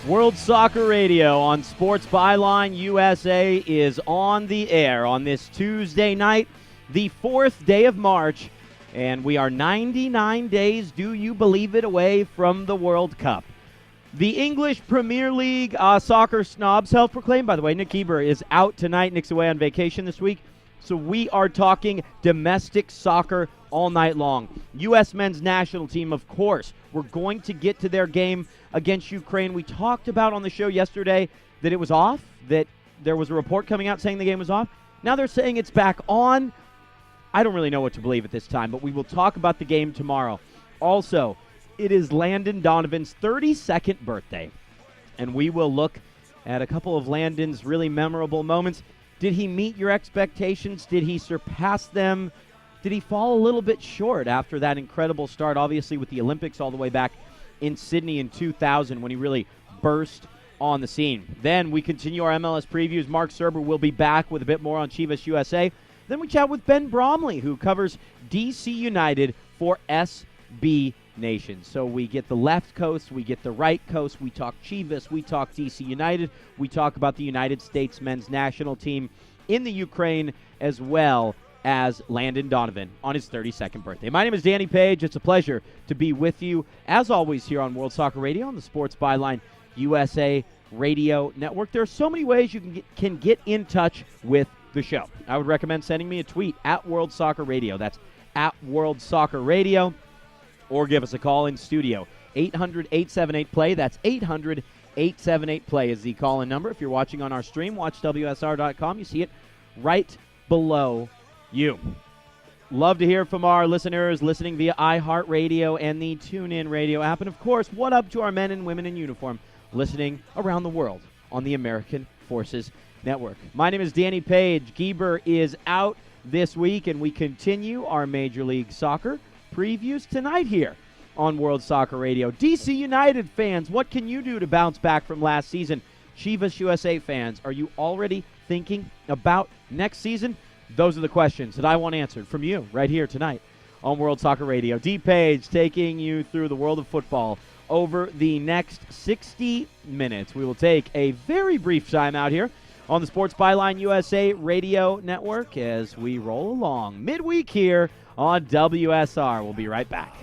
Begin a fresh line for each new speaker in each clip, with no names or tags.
World Soccer Radio on Sports Byline USA is on the air on this Tuesday night, the 4th day of March, and we are 99 days, do you believe it, away from the World Cup. The English Premier League soccer snob, self-proclaimed, by the way, Nick Eber is out tonight. Nick's away on vacation this week. So we are talking domestic soccer all night long. U.S. men's national team, of course. We're going to get to their game against Ukraine. We talked about on the show yesterday that it was off, that there was a report coming out saying the game was off. Now they're saying it's back on. I don't really know what to believe at this time, but we will talk about the game tomorrow. Also, it is Landon Donovan's 32nd birthday, and we will look at a couple of Landon's really memorable moments. Did he meet your expectations? Did he surpass them? Did he fall a little bit short after that incredible start, obviously with the Olympics all the way back in Sydney in 2000 when he really burst on the scene? Then we continue our MLS previews. Marc Serber will be back with a bit more on Chivas USA. Then we chat with Ben Bromley, who covers DC United for SB Nation. So we get the left coast, we get the right coast, we talk Chivas, we talk DC United, we talk about the United States men's national team in the Ukraine, as well as Landon Donovan on his 32nd birthday. My name is Danny Page. It's a pleasure to be with you, as always, here on World Soccer Radio on the Sports Byline USA Radio Network. There are so many ways you can get in touch with the show. I would recommend sending me a tweet at World Soccer Radio. That's at World Soccer Radio. Or give us a call in studio. 800-878-PLAY. That's 800-878-PLAY is the call-in number. If you're watching on our stream, watch WSR.com. You see it right below you. Love to hear from our listeners listening via iHeartRadio and the TuneIn Radio app. And, of course, what up to our men and women in uniform listening around the world on the American Forces Network. My name is Danny Page. Geber is out this week, and we continue our Major League Soccer previews tonight here on World Soccer Radio. DC United fans, what can you do to bounce back from last season? Chivas USA fans, are you already thinking about next season? Those are the questions that I want answered from you right here tonight on World Soccer Radio. D. Page taking you through the world of football over the next 60 minutes. We will take a very brief time out here on the Sports Byline USA Radio Network as we roll along midweek here on WSR. We'll be right back.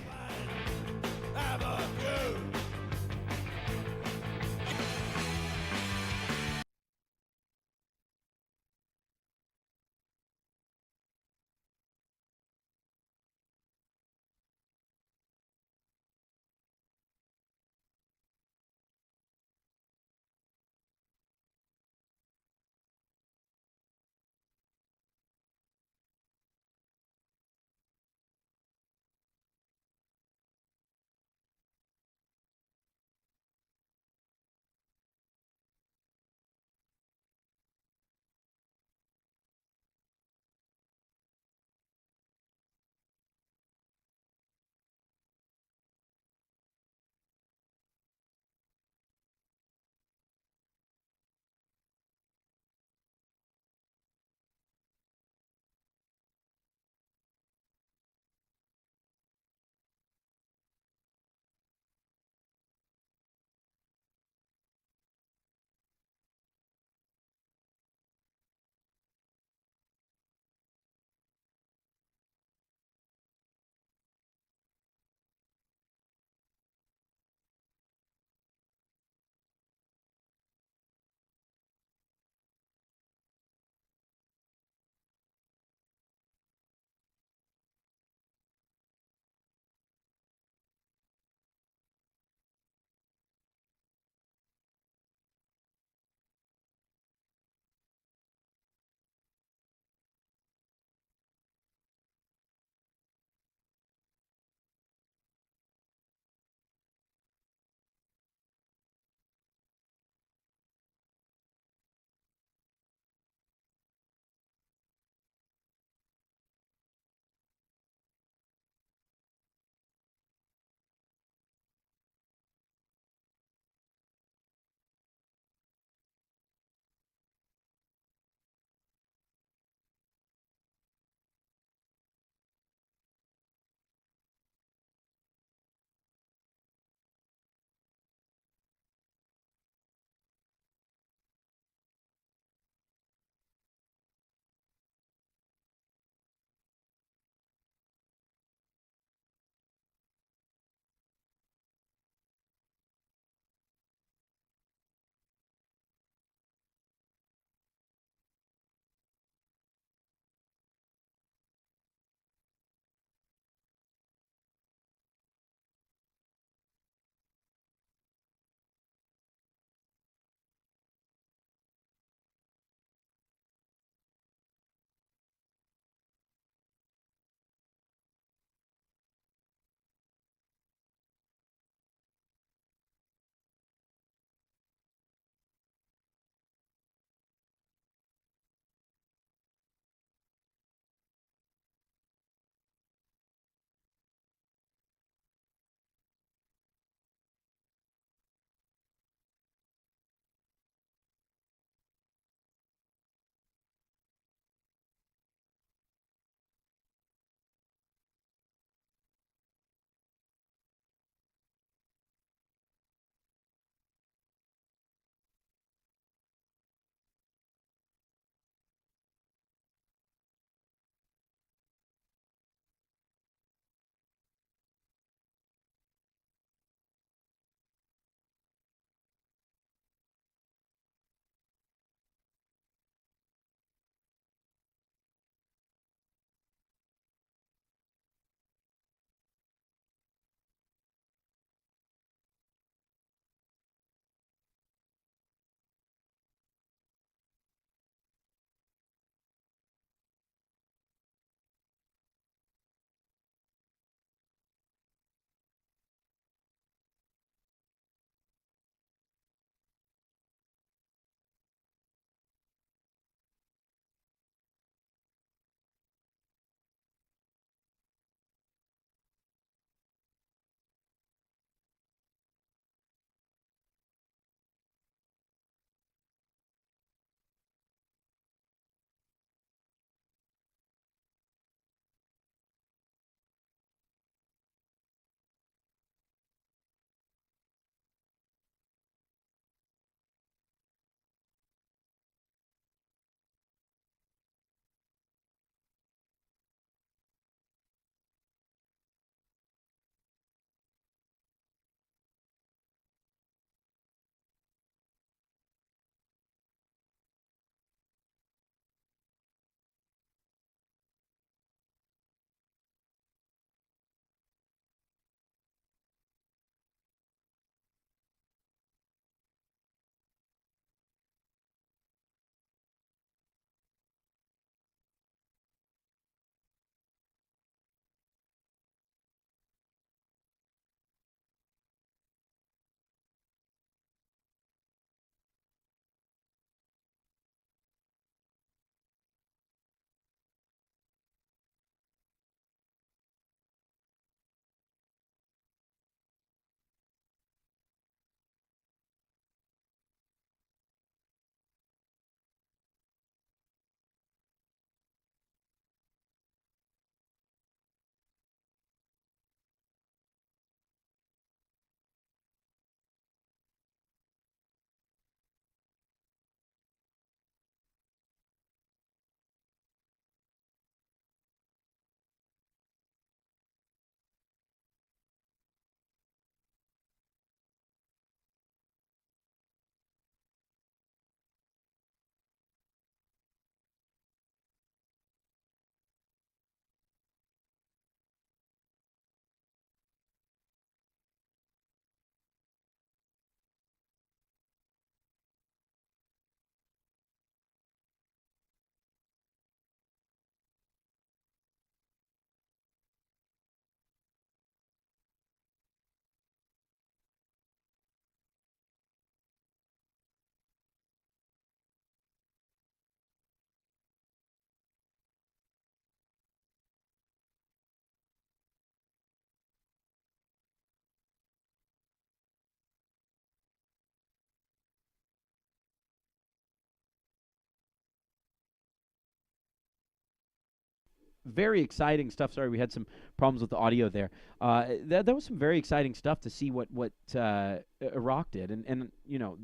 very exciting stuff. Sorry, we had some problems with the audio there. That was some very exciting stuff to see what Iraq did, and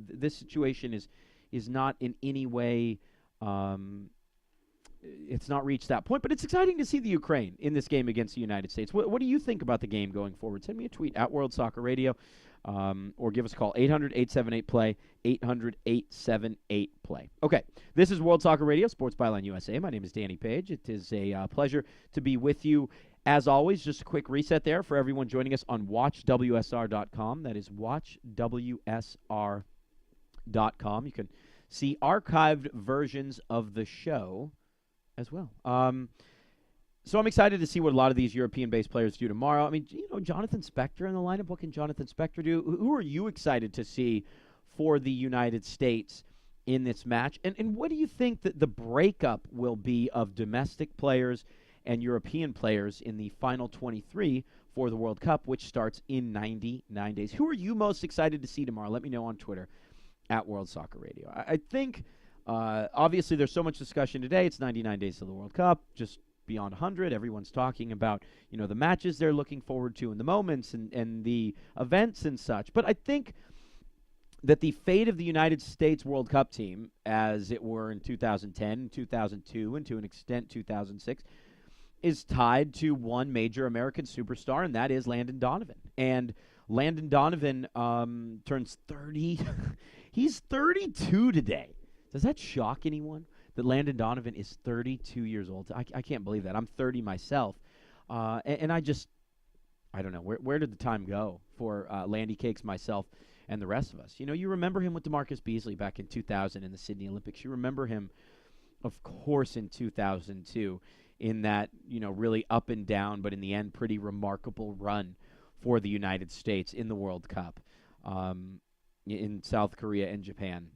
this situation is not in any way. It's not reached that point, but it's exciting to see the Ukraine in this game against the United States. What do you think about the game going forward? Send me a tweet at World Soccer Radio, or give us a call, 800-878-PLAY, 800-878-PLAY. Okay, this is World Soccer Radio, Sports Byline USA. My name is Danny Page. It is a pleasure to be with you. As always, just a quick reset there for everyone joining us on watchwsr.com. That is watchwsr.com. You can see archived versions of the show as well. So I'm excited to see what a lot of these European-based players do tomorrow. I mean, Jonathan Spector in the lineup. What can Jonathan Spector do? Who are you excited to see for the United States in this match? And what do you think that the breakup will be of domestic players and European players in the final 23 for the World Cup, which starts in 99 days? Who are you most excited to see tomorrow? Let me know on Twitter at World Soccer Radio. I think... obviously, there's so much discussion today. It's 99 days to the World Cup, just beyond 100. Everyone's talking about, the matches they're looking forward to and the moments and the events and such. But I think that the fate of the United States World Cup team, as it were in 2010, 2002, and to an extent 2006, is tied to one major American superstar, and that is Landon Donovan. And Landon Donovan turns 30. He's 32 today. Does that shock anyone that Landon Donovan is 32 years old? I can't believe that. I'm 30 myself. And I don't know. Where did the time go for Landy Cakes, myself, and the rest of us? You remember him with DeMarcus Beasley back in 2000 in the Sydney Olympics. You remember him, of course, in 2002 in that, really up and down, but in the end, pretty remarkable run for the United States in the World Cup in South Korea and Japan.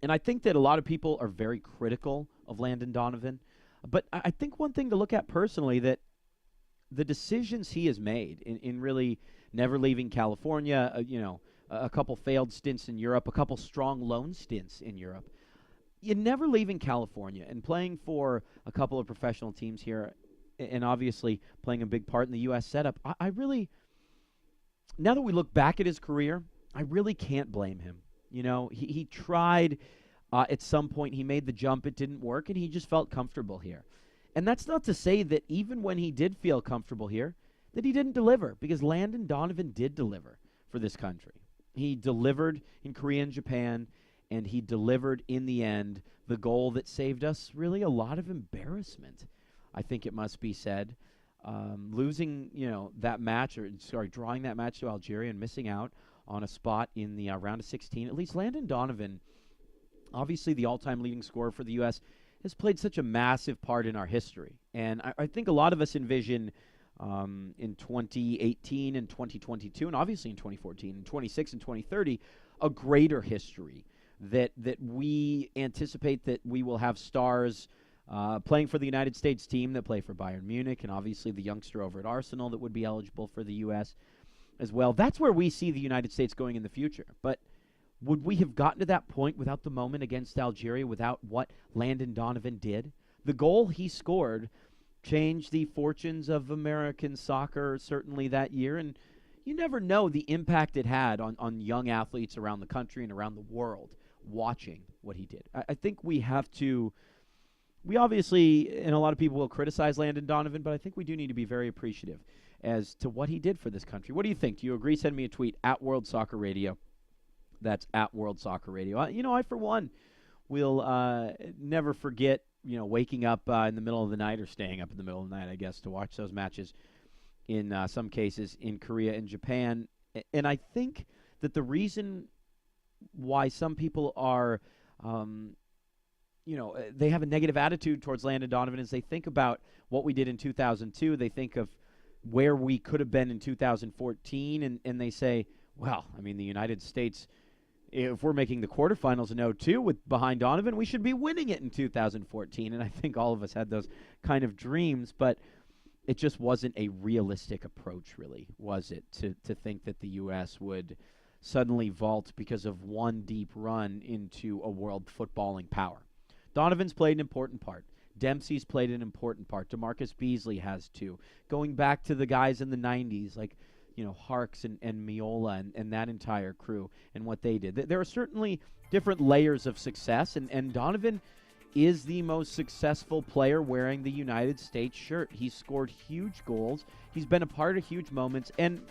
And I think that a lot of people are very critical of Landon Donovan. But I think one thing to look at personally, that the decisions he has made in really never leaving California, a couple failed stints in Europe, a couple strong loan stints in Europe, never leaving California and playing for a couple of professional teams here, and obviously playing a big part in the U.S. setup, I really, now that we look back at his career, I really can't blame him. He tried at some point. He made the jump. It didn't work, and he just felt comfortable here. And that's not to say that even when he did feel comfortable here, that he didn't deliver, because Landon Donovan did deliver for this country. He delivered in Korea and Japan, and he delivered in the end the goal that saved us really a lot of embarrassment, I think it must be said. Losing, that match, drawing that match to Algeria and missing out on a spot in the round of 16. At least Landon Donovan, obviously the all-time leading scorer for the U.S., has played such a massive part in our history. And I think a lot of us envision in 2018 and 2022, and obviously in 2014 and 26 and 2030, a greater history that we anticipate that we will have stars playing for the United States team that play for Bayern Munich, and obviously the youngster over at Arsenal that would be eligible for the U.S. as well. That's where we see the United States going in the future. But would we have gotten to that point without the moment against Algeria, without what Landon Donovan did? The goal he scored changed the fortunes of American soccer certainly that year, and you never know the impact it had on young athletes around the country and around the world watching what he did. I think we have to... We obviously, and a lot of people will criticize Landon Donovan, but I think we do need to be very appreciative as to what he did for this country. What do you think? Do you agree? Send me a tweet at World Soccer Radio. That's at World Soccer Radio. I, for one, will never forget, waking up in the middle of the night, or staying up in the middle of the night, I guess, to watch those matches in some cases in Korea and Japan. And I think that the reason why some people are... they have a negative attitude towards Landon Donovan as they think about what we did in 2002. They think of where we could have been in 2014, and they say, well, the United States, if we're making the quarterfinals in 2002 behind Donovan, we should be winning it in 2014. And I think all of us had those kind of dreams, but it just wasn't a realistic approach, really, was it, to think that the U.S. would suddenly vault because of one deep run into a world footballing power. Donovan's played an important part. Dempsey's played an important part. DeMarcus Beasley has too. Going back to the guys in the 90s, like, Harks and Miola and that entire crew and what they did. There are certainly different layers of success, and Donovan is the most successful player wearing the United States shirt. He's scored huge goals. He's been a part of huge moments. And,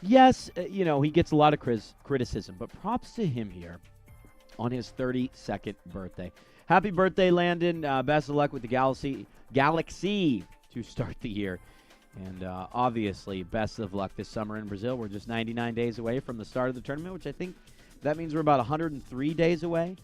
yes, he gets a lot of criticism, but props to him here on his 32nd birthday. Happy birthday, Landon. Best of luck with the Galaxy to start the year. And obviously, best of luck this summer in Brazil. We're just 99 days away from the start of the tournament, which I think that means we're about 103 days away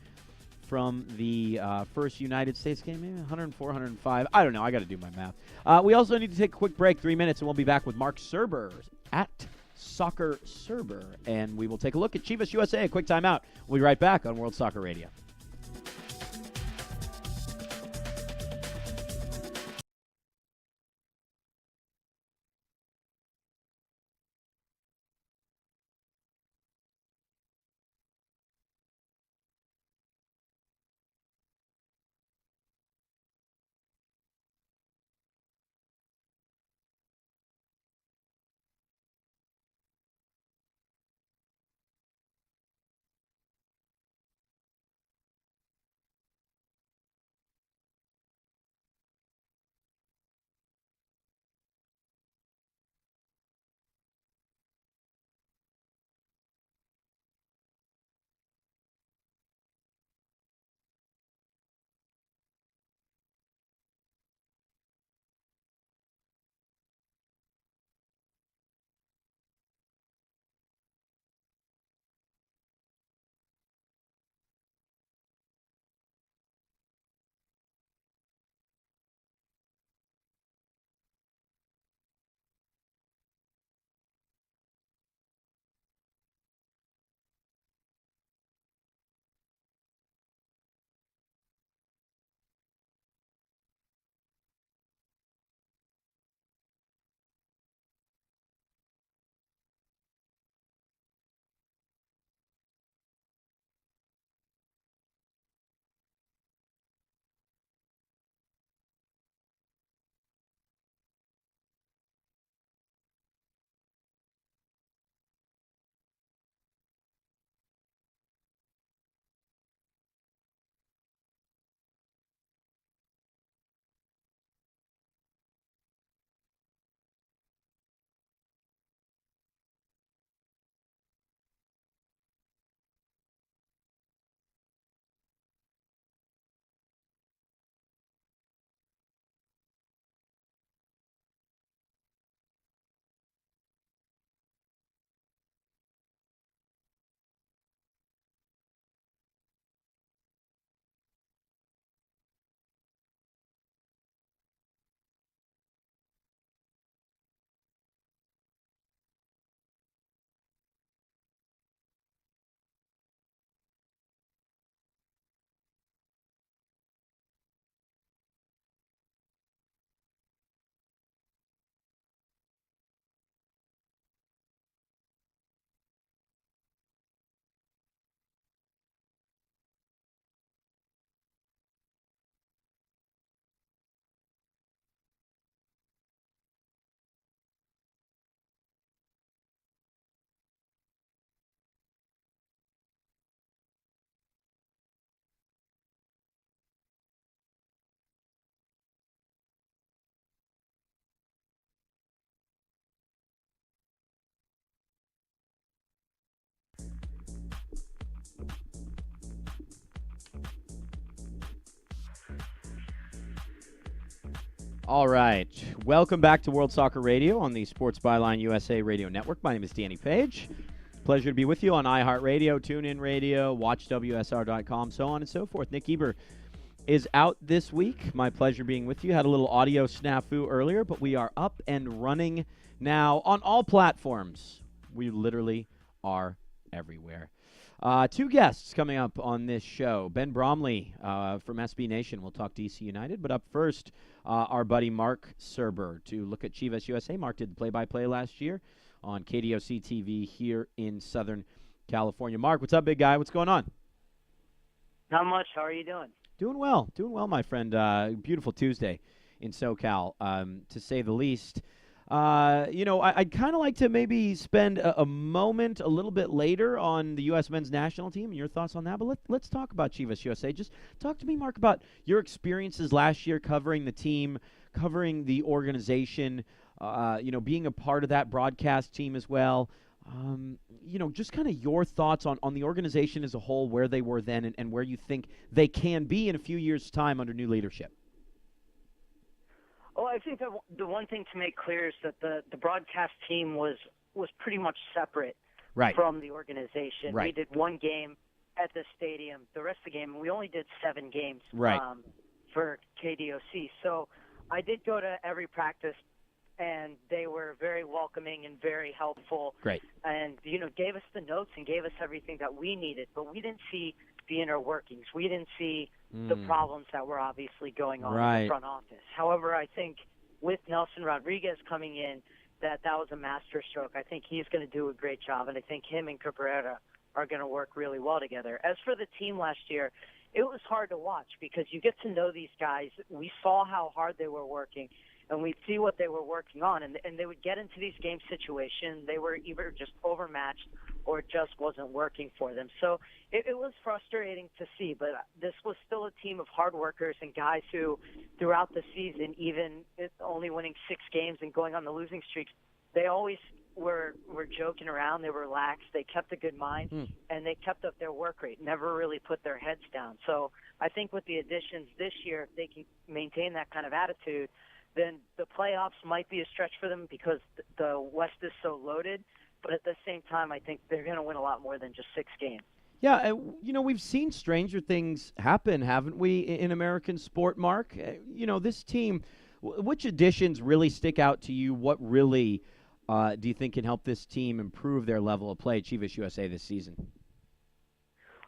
from the first United States game. Maybe 104, 105. I don't know. I got to do my math. We also need to take a quick break, 3 minutes, and we'll be back with Marc Serber at Soccer Serber. And we will take a look at Chivas USA. A quick timeout. We'll be right back on World Soccer Radio. All right. Welcome back to World Soccer Radio on the Sports Byline USA Radio Network. My name is Danny Page. Pleasure to be with you on iHeartRadio, TuneIn Radio, WatchWSR.com, so on and so forth. Nick Eber is out this week. My pleasure being with you. Had a little audio snafu earlier, but we are up and running now on all platforms. We literally are everywhere. Two guests coming up on this show. Ben Bromley from SB Nation. We'll talk DC United. But up first, our buddy Marc Serber to look at Chivas USA. Marc did the play-by-play last year on KDOC TV here in Southern California. Marc, what's up, big guy? What's going on?
Not much. How are you doing?
Doing well, my friend. Beautiful Tuesday in SoCal, to say the least. I'd kind of like to maybe spend a moment a little bit later on the U.S. men's national team and your thoughts on that. But let's talk about Chivas USA. Just talk to me, Mark, about your experiences last year covering the team, covering the organization, being a part of that broadcast team as well. Just kind of your thoughts on the organization as a whole, where they were then and where you think they can be in a few years' time under new leadership.
Well, I think the one thing to make clear is that the broadcast team was pretty much separate from the organization.
Right.
We did one game at the stadium. The rest of the game, we only did 7 games for KDOC. So I did go to every practice, and they were very welcoming and very helpful.
Great.
And, gave us the notes and gave us everything that we needed. But we didn't see the inner workings. We didn't see the problems that were obviously going on in the front office. However, I think with Nelson Rodriguez coming in, that was a masterstroke. I think he's going to do a great job, and I think him and Cabrera are going to work really well together. As for the team last year, it was hard to watch because you get to know these guys. We saw how hard they were working, and we'd see what they were working on, and they would get into these game situations. They were either just overmatched or it just wasn't working for them. So it was frustrating to see, but this was still a team of hard workers and guys who, throughout the season, even only winning 6 games and going on the losing streaks, they always were joking around. They were relaxed. They kept a good mind, and they kept up their work rate, never really put their heads down. So I think with the additions this year, if they can maintain that kind of attitude, then the playoffs might be a stretch for them because the West is so loaded. But at the same time, I think they're going to win a lot more than just 6 games.
Yeah, we've seen stranger things happen, haven't we, in American sport, Mark? This team, which additions really stick out to you? What really do you think can help this team improve their level of play at Chivas USA this season?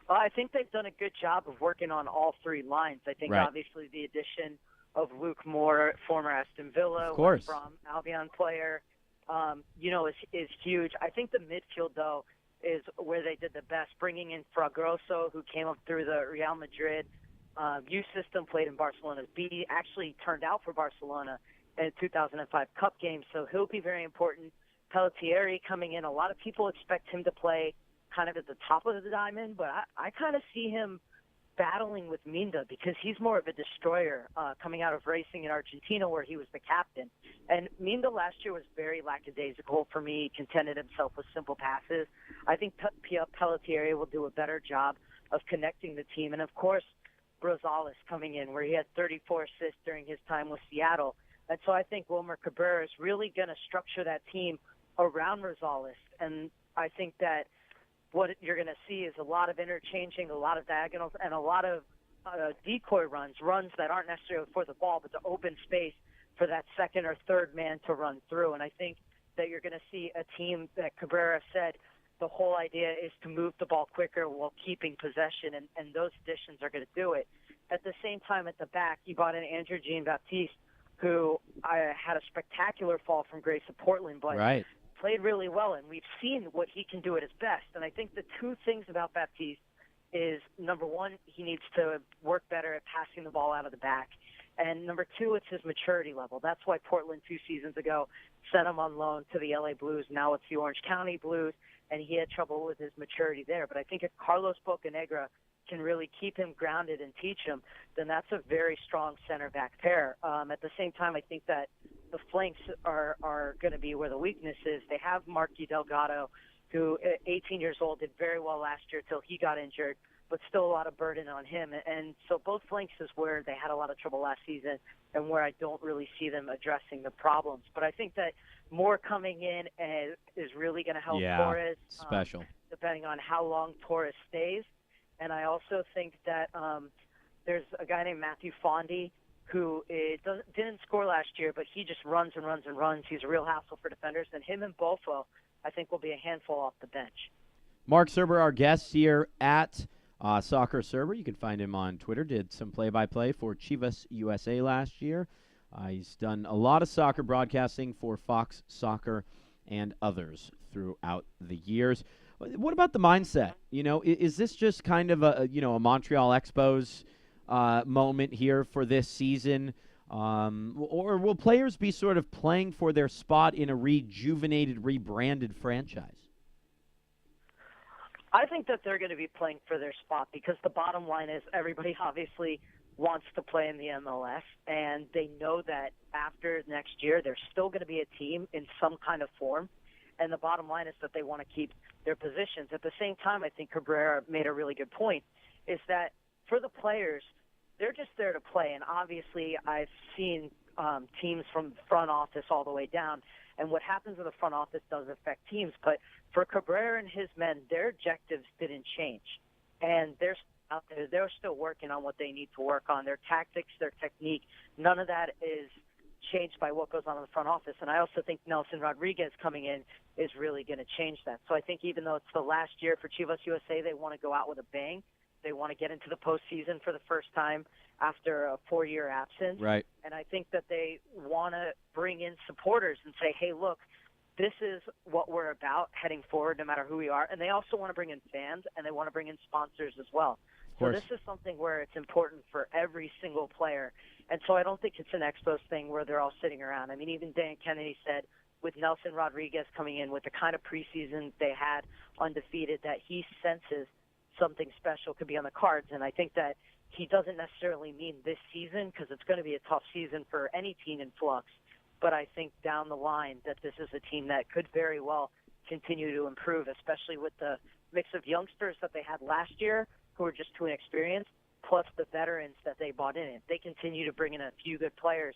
I think they've done a good job of working on all 3 lines. I think obviously the addition of Luke Moore, former Aston Villa, from Albion player, is huge. I think the midfield, though, is where they did the best, bringing in Fragoso, who came up through the Real Madrid youth system, played in Barcelona's B, actually turned out for Barcelona in 2005 Cup game, so he'll be very important. Pelletieri coming in, a lot of people expect him to play kind of at the top of the diamond, but I kind of see him battling with Minda because he's more of a destroyer coming out of racing in Argentina where he was the captain. And Minda last year was very lackadaisical for me, contented himself with simple passes. I think Pelletieri will do a better job of connecting the team. And, of course, Rosales coming in where he had 34 assists during his time with Seattle. And so I think Wilmer Cabrera is really going to structure that team around Rosales. And I think that what you're going to see is a lot of interchanging, a lot of diagonals, and a lot of decoy runs that aren't necessarily for the ball, but to open space for that second or third man to run through. And I think that you're going to see a team that Cabrera said the whole idea is to move the ball quicker while keeping possession, and those additions are going to do it. At the same time, at the back, you brought in Andrew Jean-Baptiste, who had a spectacular fall from Grace of Portland, but played really well, and we've seen what he can do at his best. And I think the 2 things about Baptiste is, number 1, he needs to work better at passing the ball out of the back. And number 2, it's his maturity level. That's why Portland 2 seasons ago sent him on loan to the LA Blues. Now it's the Orange County Blues, and he had trouble with his maturity there. But I think if Carlos Bocanegra can really keep him grounded and teach him, then that's a very strong center-back pair. At the same time, I think that the flanks are going to be where the weakness is. They have Marky Delgado, who, at 18 years old, did very well last year till he got injured, but still a lot of burden on him. And so both flanks is where they had a lot of trouble last season and where I don't really see them addressing the problems. But I think that Moore coming in is really going to help Torres.
Special.
Depending on how long Torres stays. And I also think that there's a guy named Matthew Fondy who didn't score last year, but he just runs and runs and runs. He's a real hassle for defenders. And him and Bofo, I think, will be a handful off the bench.
Marc Serber, our guest here at Soccer Serber. You can find him on Twitter. Did some play-by-play for Chivas USA last year. He's done a lot of soccer broadcasting for Fox Soccer and others throughout the years. What about the mindset? Is this just kind of a Montreal Expos moment here for this season? Or will players be sort of playing for their spot in a rejuvenated, rebranded franchise?
I think that they're going to be playing for their spot because the bottom line is everybody obviously wants to play in the MLS, and they know that after next year they're still going to be a team in some kind of form, and the bottom line is that they want to keep their positions. At the same time, I think Cabrera made a really good point, is that for the players, they're just there to play, and obviously I've seen teams from the front office all the way down, and what happens in the front office does affect teams, but for Cabrera and his men, their objectives didn't change, and they're out there. They're still working on what they need to work on, their tactics, their technique. None of that is changed by what goes on in the front office, and I also think Nelson Rodriguez coming in is really going to change that. So I think even though it's the last year for Chivas USA, they want to go out with a bang. They want to get into the postseason for the first time after a 4-year absence.
Right.
And I think that they want to bring in supporters and say, hey, look, this is what we're about heading forward no matter who we are. And they also want to bring in fans, and they want to bring in sponsors as well. So this is something where it's important for every single player. And so I don't think it's an Expos thing where they're all sitting around. I mean, even Dan Kennedy said with Nelson Rodriguez coming in with the kind of preseason they had undefeated that he senses something special could be on the cards. And I think that he doesn't necessarily mean this season because it's going to be a tough season for any team in flux. But I think down the line that this is a team that could very well continue to improve, especially with the mix of youngsters that they had last year who are just too inexperienced, plus the veterans that they bought in. If they continue to bring in a few good players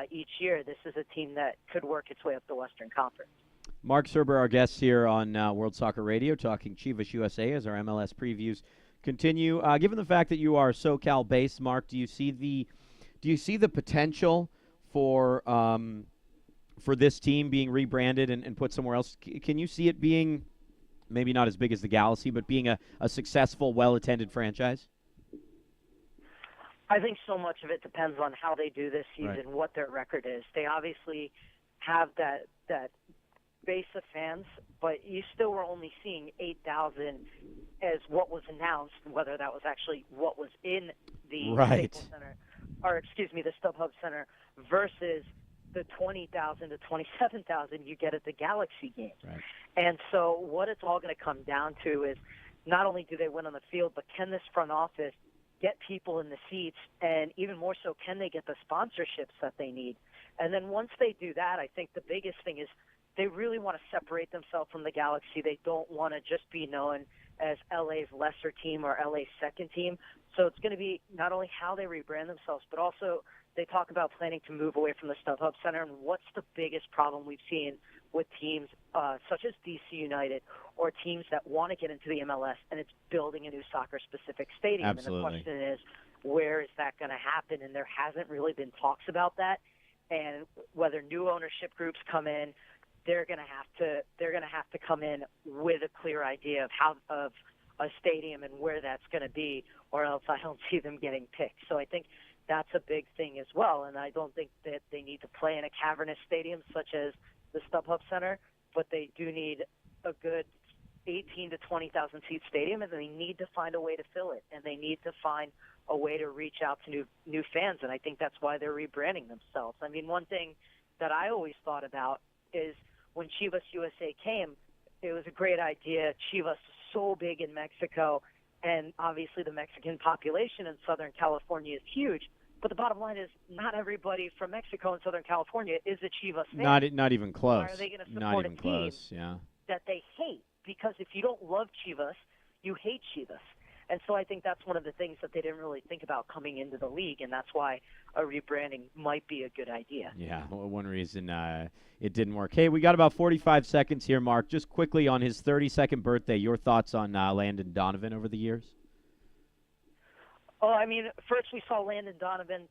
each year, this is a team that could work its way up the Western Conference.
Marc Serber, our guest here on World Soccer Radio, talking Chivas USA as our MLS previews continue. Given the fact that you are SoCal-based, Marc, do you see the potential for this team being rebranded and put somewhere else? Can you see it being maybe not as big as the Galaxy, but being a successful, well-attended franchise?
I think so much of it depends on how they do this season,
right,
what their record is. They obviously have that base of fans, but you still were only seeing 8,000 as what was announced, whether that was actually what was in the Staples Center, or the StubHub Center, versus the 20,000 to 27,000 you get at the Galaxy games.
Right.
And so what it's all going to come down to is not only do they win on the field, but can this front office get people in the seats, and even more so, can they get the sponsorships that they need? And then once they do that, I think the biggest thing is they really want to separate themselves from the Galaxy. They don't want to just be known as LA's lesser team or LA's second team. So it's going to be not only how they rebrand themselves, but also they talk about planning to move away from the StubHub Center. And what's the biggest problem we've seen with teams such as DC United or teams that want to get into the MLS, and it's building a new soccer-specific stadium.
Absolutely.
And the question is, where is that going to happen? And there hasn't really been talks about that. And whether new ownership groups come in, they're going to have to come in with a clear idea of a stadium and where that's going to be, or else I don't see them getting picked. So I think that's a big thing as well, and I don't think that they need to play in a cavernous stadium such as the StubHub Center, but they do need a good 18 to 20,000 seat stadium, and they need to find a way to fill it, and they need to find a way to reach out to new fans, and I think that's why they're rebranding themselves. I mean, one thing that I always thought about is when Chivas USA came, it was a great idea. Chivas is so big in Mexico, and obviously the Mexican population in Southern California is huge. But the bottom line is not everybody from Mexico and Southern California is a Chivas fan.
Not even close.
Why are they going to support a team that they hate? Because if you don't love Chivas, you hate Chivas. And so I think that's one of the things that they didn't really think about coming into the league, and that's why a rebranding might be a good idea.
Yeah, one reason it didn't work. Hey, we got about 45 seconds here, Marc. Just quickly on his 32nd birthday, your thoughts on Landon Donovan over the years?
Oh, I mean, first we saw Landon Donovan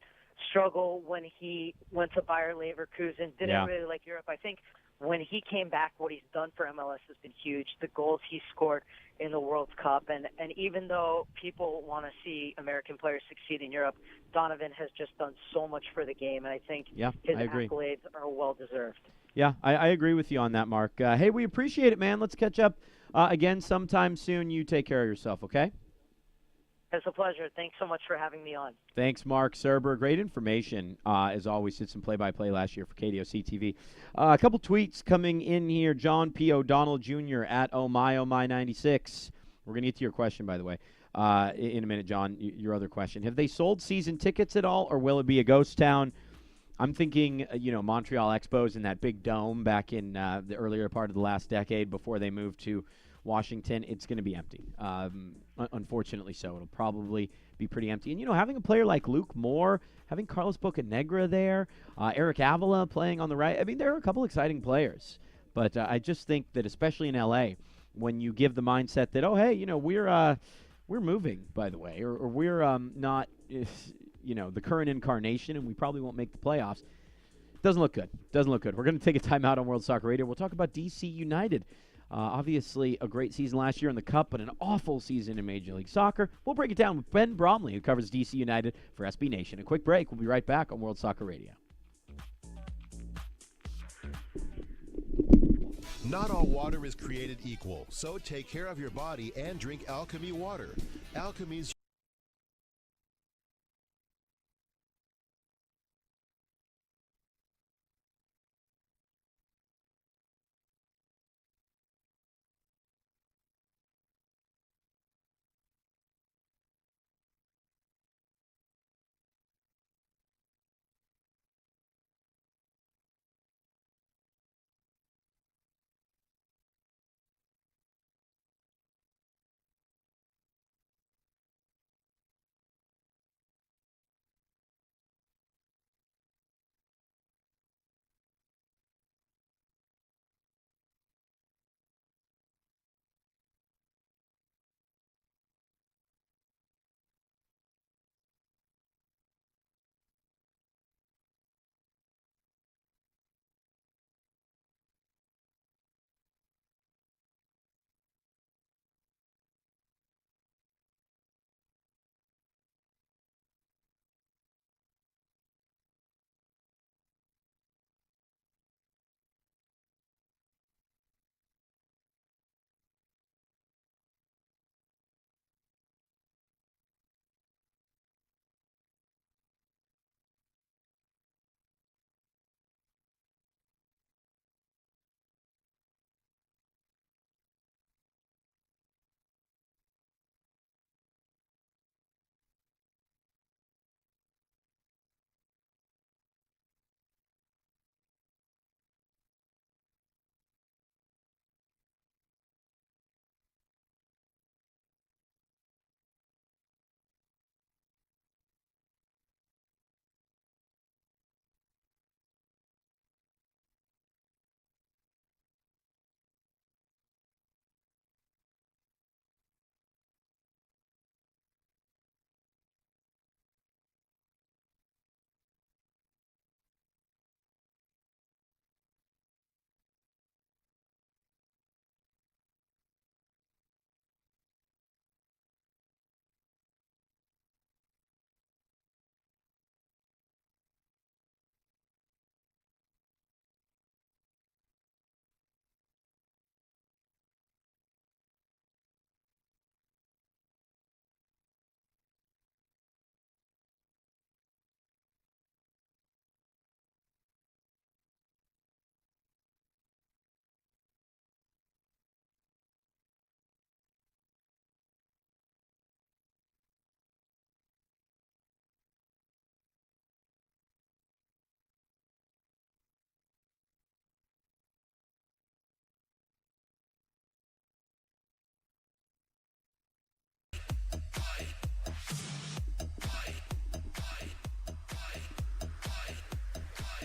struggle when he went to Bayer Leverkusen. Didn't really like Europe. I think when he came back, what he's done for MLS has been huge. The goals he scored in the World Cup. And even though people want to see American players succeed in Europe, Donovan has just done so much for the game. And I think his accolades are well-deserved.
Yeah, I agree with you on that, Marc. Hey, we appreciate it, man. Let's catch up again sometime soon. You take care of yourself, okay?
It's a pleasure. Thanks so much for having me on.
Thanks, Marc Serber. Great information, as always. Did some play-by-play last year for KDOC TV. A couple tweets coming in here. John P. O'Donnell Jr. at OhMyOhMy96. We're going to get to your question, by the way, in a minute, John, your other question. Have they sold season tickets at all, or will it be a ghost town? I'm thinking, Montreal Expos in that big dome back in the earlier part of the last decade before they moved to Washington. It's going to be empty. Unfortunately so. It'll probably be pretty empty. And, having a player like Luke Moore, having Carlos Bocanegra there, Eric Avila playing on the right. I mean, there are a couple exciting players. But I just think that especially in L.A., when you give the mindset that, oh, hey, we're moving, by the way, or we're not, the current incarnation, and we probably won't make the playoffs. Doesn't look good. We're going to take a timeout on World Soccer Radio. We'll talk about D.C. United. Obviously, a great season last year in the Cup, but an awful season in Major League Soccer. We'll break it down with Ben Bromley, who covers D.C. United for SB Nation. A quick break. We'll be right back on World Soccer Radio.
Not all water is created equal, so take care of your body and drink Alchemy water. Alchemy's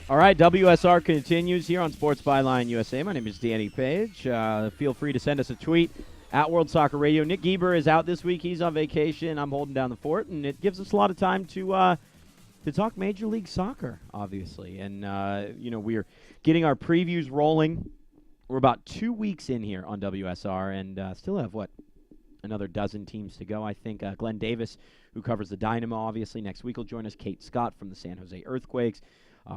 All right, WSR continues here on Sports Byline USA. My name is Danny Page. Feel free to send us a tweet at World Soccer Radio. Nick Geber is out this week. He's on vacation. I'm holding down the fort, and it gives us a lot of time to talk Major League Soccer, obviously. And, we're getting our previews rolling. We're about 2 weeks in here on WSR and still have, another dozen teams to go, I think. Glenn Davis, who covers the Dynamo, obviously, next week will join us. Kate Scott from the San Jose Earthquakes.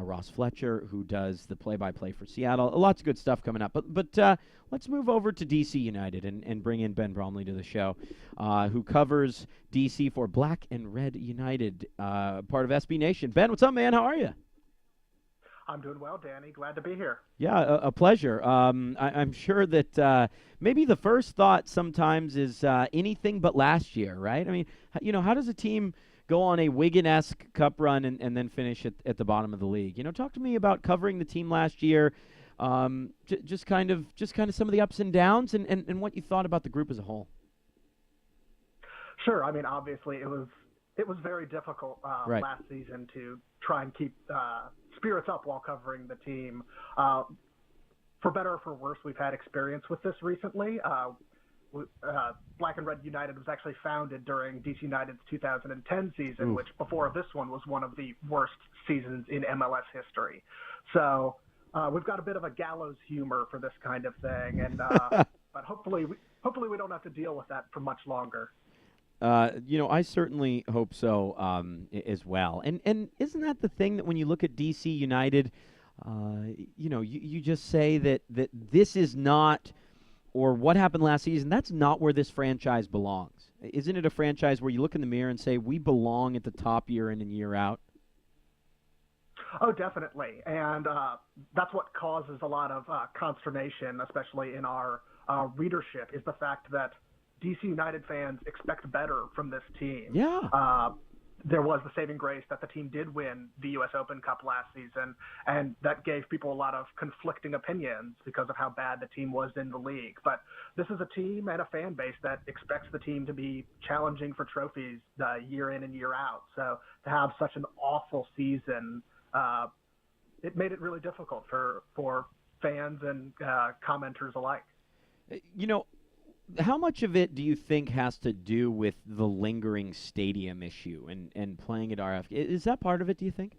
Ross Fletcher, who does the play-by-play for Seattle. Lots of good stuff coming up. But let's move over to D.C. United and bring in Ben Bromley to the show, who covers D.C. for Black and Red United, part of SB Nation. Ben, what's up, man? How are you?
I'm doing well, Danny. Glad to be here.
Yeah, a pleasure. I'm sure that maybe the first thought sometimes is anything but last year, right? I mean, how does a team go on a Wigan-esque cup run and then finish at the bottom of the league? Talk to me about covering the team last year, just kind of some of the ups and downs and what you thought about the group as a whole.
Sure. I mean, obviously it was very difficult last season to try and keep spirits up while covering the team. For better or for worse, we've had experience with this recently. Black and Red United was actually founded during DC United's 2010 season, which before this one was one of the worst seasons in MLS history. So we've got a bit of a gallows humor for this kind of thing, and but hopefully we don't have to deal with that for much longer.
I certainly hope so as well. And isn't that the thing that when you look at DC United, you just say that this is not, or what happened last season, that's not where this franchise belongs. Isn't it a franchise where you look in the mirror and say, we belong at the top year in and year out?
Oh, definitely. And that's what causes a lot of consternation, especially in our readership, is the fact that DC United fans expect better from this team.
Yeah.
There was the saving grace that the team did win the U.S. Open Cup last season, and that gave people a lot of conflicting opinions because of how bad the team was in the league. But this is a team and a fan base that expects the team to be challenging for trophies year in and year out. So to have such an awful season, it made it really difficult for fans and commenters alike.
How much of it do you think has to do with the lingering stadium issue and playing at RF? Is that part of it, do you think?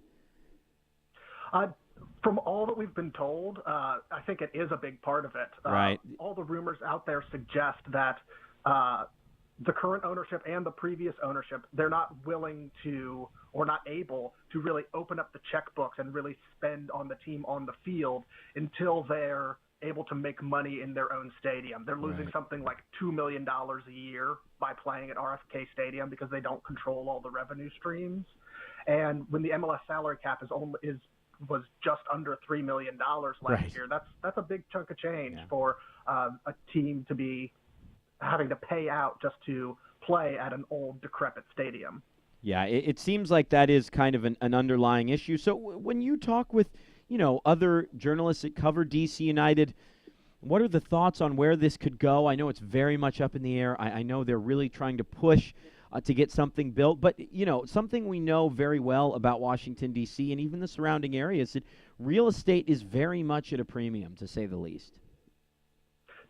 From all that we've been told, I think it is a big part of it.
Right.
All the rumors out there suggest that the current ownership and the previous ownership, they're not willing to or not able to really open up the checkbooks and really spend on the team on the field until they're able to make money in their own stadium. They're losing something like $2 million a year by playing at RFK Stadium because they don't control all the revenue streams. And when the MLS salary cap was just under $3 million last year, that's a big chunk of change for a team to be having to pay out just to play at an old, decrepit stadium.
Yeah, it seems like that is kind of an underlying issue. So when you talk with other journalists that cover DC United, what are the thoughts on where this could go? I know it's very much up in the air. I know they're really trying to push to get something built. But, something we know very well about Washington, D.C., and even the surrounding areas, that real estate is very much at a premium, to say the least.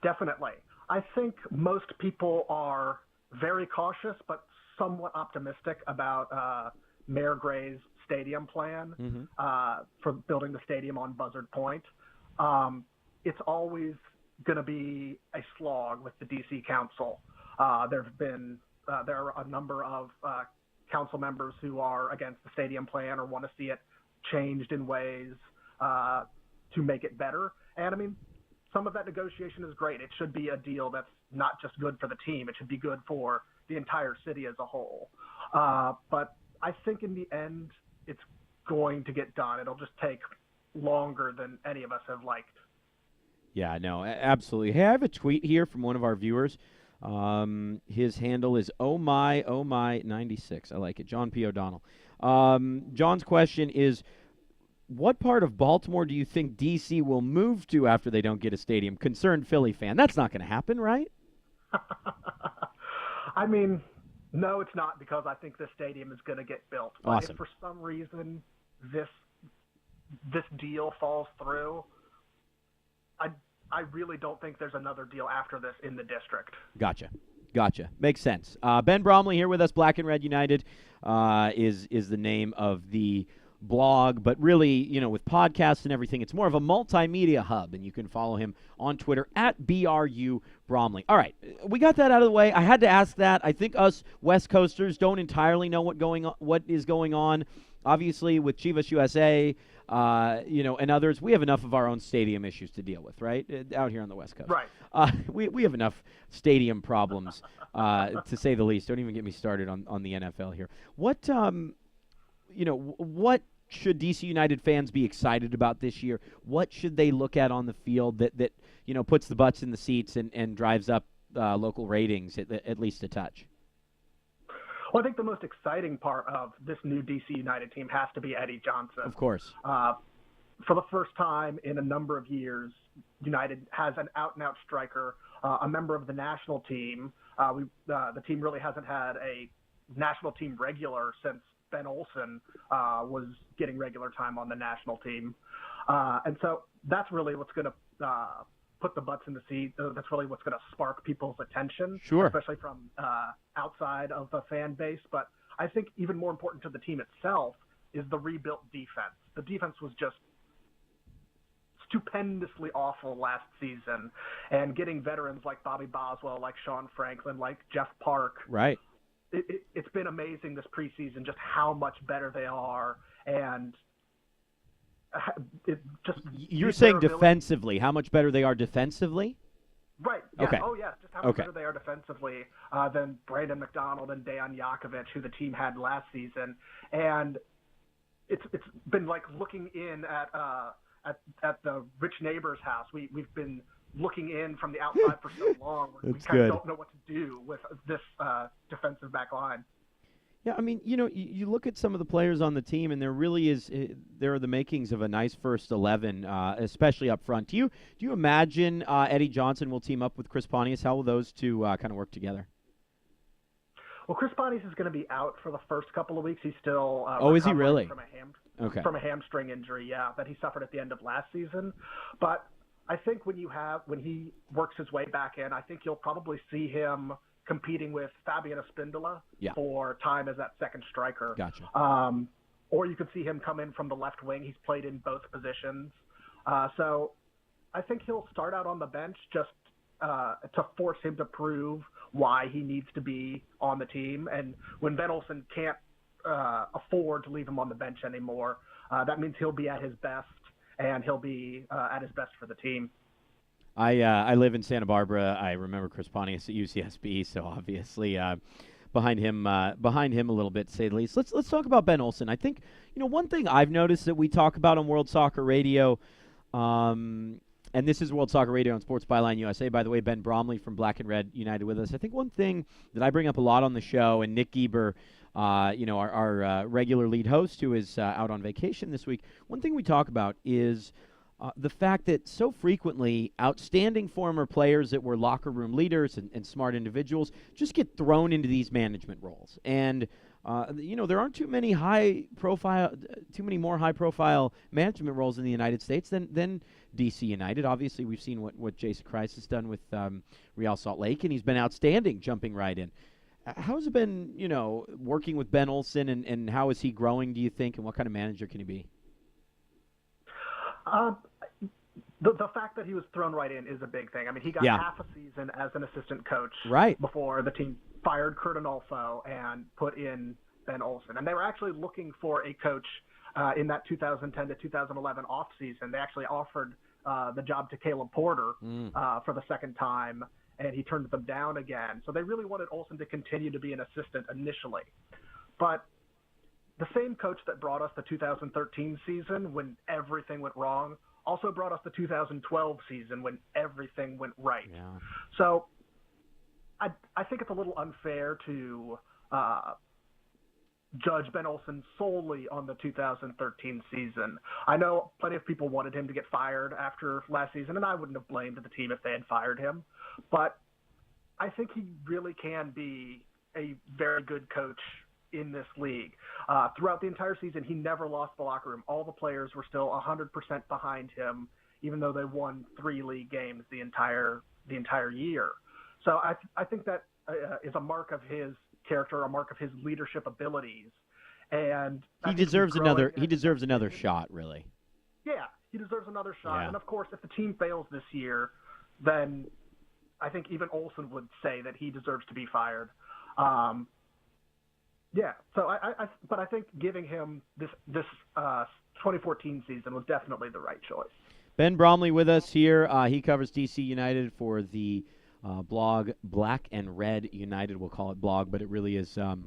Definitely. I think most people are very cautious but somewhat optimistic about Mayor Gray's stadium plan for building the stadium on Buzzard Point. It's always going to be a slog with the DC Council. There are a number of council members who are against the stadium plan or want to see it changed in ways to make it better. And I mean, some of that negotiation is great. It should be a deal that's not just good for the team. It should be good for the entire city as a whole. But I think in the end, it's going to get done. It'll just take longer than any of us have liked.
Yeah, no, absolutely. Hey, I have a tweet here from one of our viewers. His handle is oh my 96. I like it. John P. O'Donnell. John's question is, what part of Baltimore do you think DC will move to after they don't get a stadium? Concerned Philly fan. That's not going to happen, right?
I mean, no, it's not, because I think this stadium is going to get built. But
awesome.
If for some reason this deal falls through, I really don't think there's another deal after this in the district.
Gotcha. Makes sense. Ben Bromley here with us. Black and Red United is the name of the blog, but really, with podcasts and everything, it's more of a multimedia hub, and you can follow him on Twitter at BRU Bromley. All right, we got that out of the way. I had to ask that. I think us West Coasters don't entirely know what is going on. Obviously, with Chivas USA, and others, we have enough of our own stadium issues to deal with, right? Out here on the West Coast.
Right.
We have enough stadium problems, to say the least. Don't even get me started on the NFL here. What should DC United fans be excited about this year? What should they look at on the field that puts the butts in the seats and drives up local ratings at least a touch?
Well, I think the most exciting part of this new DC United team has to be Eddie Johnson.
Of course.
For the first time in a number of years, United has an out-and-out striker, a member of the national team. The team really hasn't had a national team regular since Ben Olsen was getting regular time on the national team. And so that's really what's going to put the butts in the seat. That's really what's going to spark people's attention,
sure,
especially from outside of the fan base. But I think even more important to the team itself is the rebuilt defense. The defense was just stupendously awful last season, and getting veterans like Bobby Boswell, like Sean Franklin, like Jeff Park.
Right.
It's been amazing this preseason just how much better they are, and
You're saying defensively, how much better they are defensively?
Right. Yeah.
Okay.
Oh, yeah. Just how much better they are defensively than Brandon McDonald and Dejan Jakovic, who the team had last season. And it's been like looking in at the rich neighbor's house. We've been looking in from the outside for so long. We kind of don't know what to do with this defensive back line.
Yeah, I mean, you look at some of the players on the team, and there are the makings of a nice first 11, especially up front. Do you imagine Eddie Johnson will team up with Chris Pontius? How will those two kind of work together?
Well, Chris Pontius is going to be out for the first couple of weeks. He's still
is he really?
From a hamstring injury, that he suffered at the end of last season. But I think when he works his way back in, I think you'll probably see him competing with Fabian Espindola for time as that second striker.
Gotcha.
Or you could see him come in from the left wing. He's played in both positions. So I think he'll start out on the bench just to force him to prove why he needs to be on the team. And when Ben Olsen can't afford to leave him on the bench anymore, that means he'll be at his best, and he'll be at his best for the team.
I live in Santa Barbara. I remember Chris Pontius at UCSB, so obviously behind him a little bit, to say the least. Let's talk about Ben Olsen. I think one thing I've noticed that we talk about on World Soccer Radio, and this is World Soccer Radio on Sports Byline USA. By the way, Ben Bromley from Black and Red United with us. I think one thing that I bring up a lot on the show, and Nick Gieber, our regular lead host who is out on vacation this week, one thing we talk about is the fact that so frequently outstanding former players that were locker room leaders and smart individuals just get thrown into these management roles. And, there aren't too many more high-profile management roles in the United States than DC United. Obviously, we've seen what Jason Kreis has done with Real Salt Lake, and he's been outstanding jumping right in. How has it been, working with Ben Olsen, and how is he growing, do you think, and what kind of manager can he be?
The fact that he was thrown right in is a big thing. I mean, he got half a season as an assistant coach before the team fired Kurt Anolfo and put in Ben Olsen. And they were actually looking for a coach in that 2010 to 2011 offseason. They actually offered the job to Caleb Porter for the second time, and he turned them down again. So they really wanted Olsen to continue to be an assistant initially. But the same coach that brought us the 2013 season when everything went wrong also brought us the 2012 season when everything went right.
Yeah.
So I think it's a little unfair to judge Ben Olsen solely on the 2013 season. I know plenty of people wanted him to get fired after last season, and I wouldn't have blamed the team if they had fired him. But I think he really can be a very good coach in this league. Throughout the entire season, he never lost the locker room. All the players were still 100% behind him, even though they won 3 league games the entire year. So I think that is a mark of his character, a mark of his leadership abilities. and
he deserves another shot, really.
Yeah, he deserves another shot.
Yeah.
And of course, if the team fails this year, then I think even Olsen would say that he deserves to be fired. Yeah. So but I think giving him this 2014 season was definitely the right choice.
Ben Bromley with us here. He covers DC United for the blog Black and Red United. We'll call it blog, but it really is a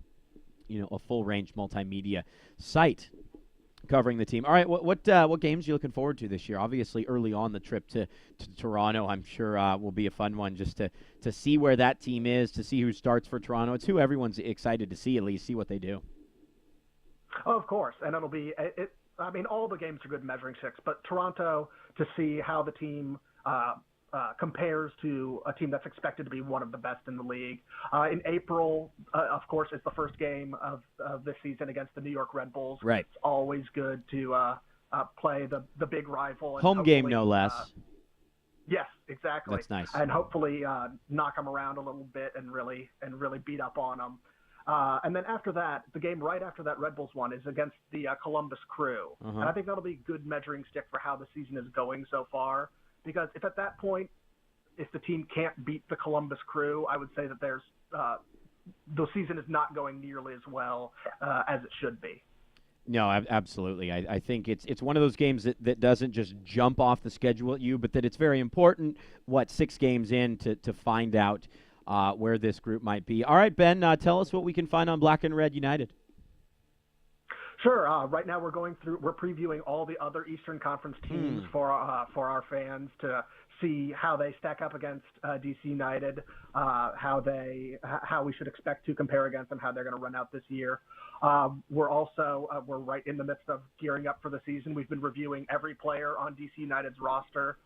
full-range multimedia site covering the team. All right, what games are you looking forward to this year? Obviously, early on the trip to Toronto, I'm sure will be a fun one just to see where that team is, to see who starts for Toronto. It's who everyone's excited to see, at least see what they do.
Oh, of course, and it'll be I mean, all the games are good measuring sticks, but Toronto, to see how the team compares to a team that's expected to be one of the best in the league. In April, of course, it's the first game of this season against the New York Red Bulls.
Right.
It's always good to play the big rival. And
home game, no less.
Yes, exactly.
That's nice.
And hopefully knock them around a little bit and really beat up on them. And then after that, the game right after that Red Bulls one is against the Columbus Crew.
Uh-huh.
And I think that'll be a good measuring stick for how the season is going so far. Because if at that point, if the team can't beat the Columbus Crew, I would say that the season is not going nearly as well as it should be.
No, absolutely. I think it's one of those games that doesn't just jump off the schedule at you, but that it's very important, 6 games in, to find out where this group might be. All right, Ben, tell us what we can find on Black and Red United.
Sure. Right now we're previewing all the other Eastern Conference teams for our fans to see how they stack up against DC United, how we should expect to compare against them, how they're going to run out this year. We're right in the midst of gearing up for the season. We've been reviewing every player on DC United's roster,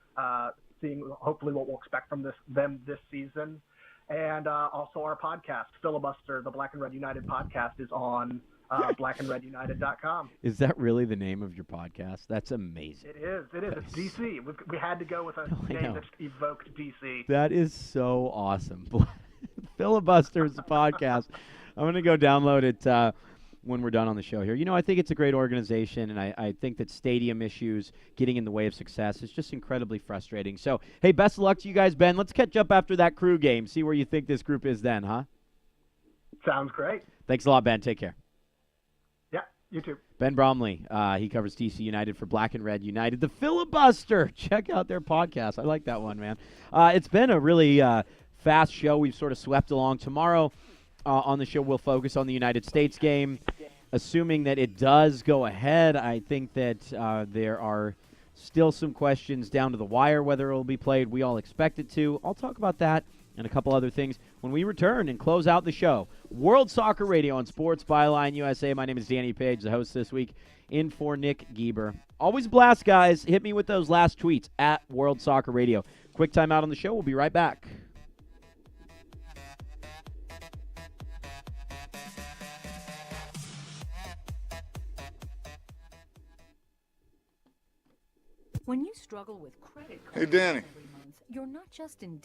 seeing hopefully what we'll expect from them this season. And also our podcast, Filibuster, the Black and Red United podcast, is on blackandredunited.com.
Is that really the name of your podcast? That's amazing.
It is. It's DC. We had to go with a name that evoked DC.
That is so awesome. Filibuster is the podcast. I'm going to go download it when we're done on the show here. I think it's a great organization, and I think that stadium issues getting in the way of success is just incredibly frustrating. So, hey, best of luck to you guys, Ben. Let's catch up after that Crew game, see where you think this group is then, huh?
Sounds great.
Thanks a lot, Ben. Take care.
Yeah, you too.
Ben Bromley, he covers DC United for Black and Red United. The Filibuster. Check out their podcast. I like that one, man. It's been a really fast show. We've sort of swept along. Tomorrow on the show, we'll focus on the United States game. Assuming that it does go ahead, I think that there are still some questions down to the wire whether it will be played. We all expect it to. I'll talk about that and a couple other things when we return and close out the show. World Soccer Radio on Sports Byline USA. My name is Danny Page, the host this week, in for Nick Gieber. Always blast, guys. Hit me with those last tweets at World Soccer Radio. Quick time out on the show. We'll be right back.
When you struggle with credit cards,
hey Danny,
every month, you're not just in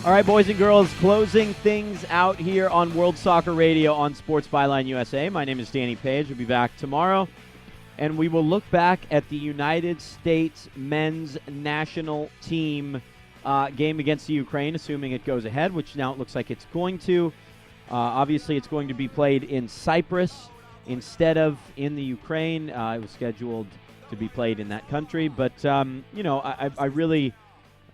All right, boys and girls, closing things out here on World Soccer Radio on Sports Byline USA. My name is Danny Page. We'll be back tomorrow, and we will look back at the United States men's national team game against the Ukraine, assuming it goes ahead, which now it looks like it's going to. Obviously, it's going to be played in Cyprus instead of in the Ukraine. It was scheduled to be played in that country, but, I really...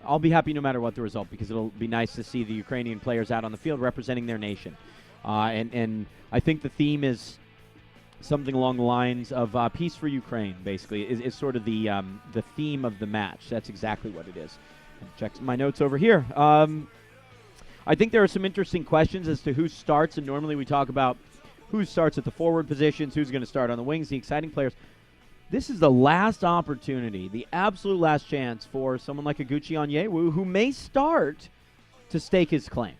I'll be happy no matter what the result, because it'll be nice to see the Ukrainian players out on the field representing their nation. And I think the theme is something along the lines of peace for Ukraine, basically, is sort of the theme of the match. That's exactly what it is. Check my notes over here. I think there are some interesting questions as to who starts, and normally we talk about who starts at the forward positions, who's going to start on the wings, the exciting players. This is the last opportunity, the absolute last chance for someone like Oguchi Onyewu, who may start, to stake his claim.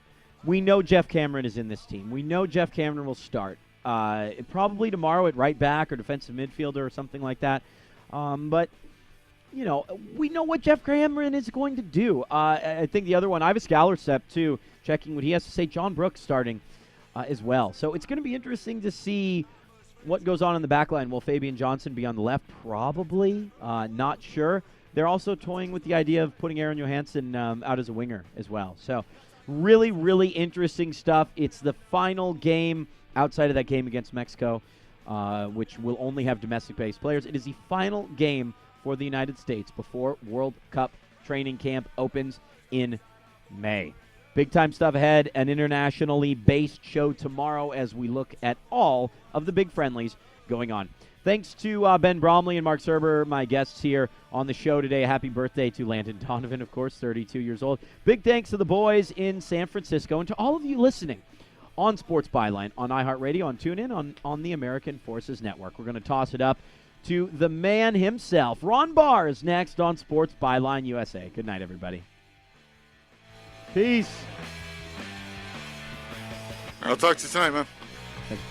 We know Jeff Cameron is in this team. We know Jeff Cameron will start. Probably tomorrow at right back or defensive midfielder or something like that. But, we know what Jeff Cameron is going to do. I think the other one, Ivis Gallerstep, too, checking what he has to say. John Brooks starting as well. So it's going to be interesting to see what goes on in the back line. Will Fabian Johnson be on the left? Probably. Not sure. They're also toying with the idea of putting Aaron Johansson out as a winger as well. So really, really interesting stuff. It's the final game outside of that game against Mexico, which will only have domestic-based players. It is the final game for the United States before World Cup training camp opens in May. Big-time stuff ahead, an internationally based show tomorrow as we look at all of the big friendlies going on. Thanks to Ben Bromley and Marc Serber, my guests here on the show today. Happy birthday to Landon Donovan, of course, 32 years old. Big thanks to the boys in San Francisco and to all of you listening on Sports Byline, on iHeartRadio, on TuneIn, on the American Forces Network. We're going to toss it up to the man himself. Ron Barr is next on Sports Byline USA. Good night, everybody. Peace.
I'll talk to you tonight, man.
Thanks.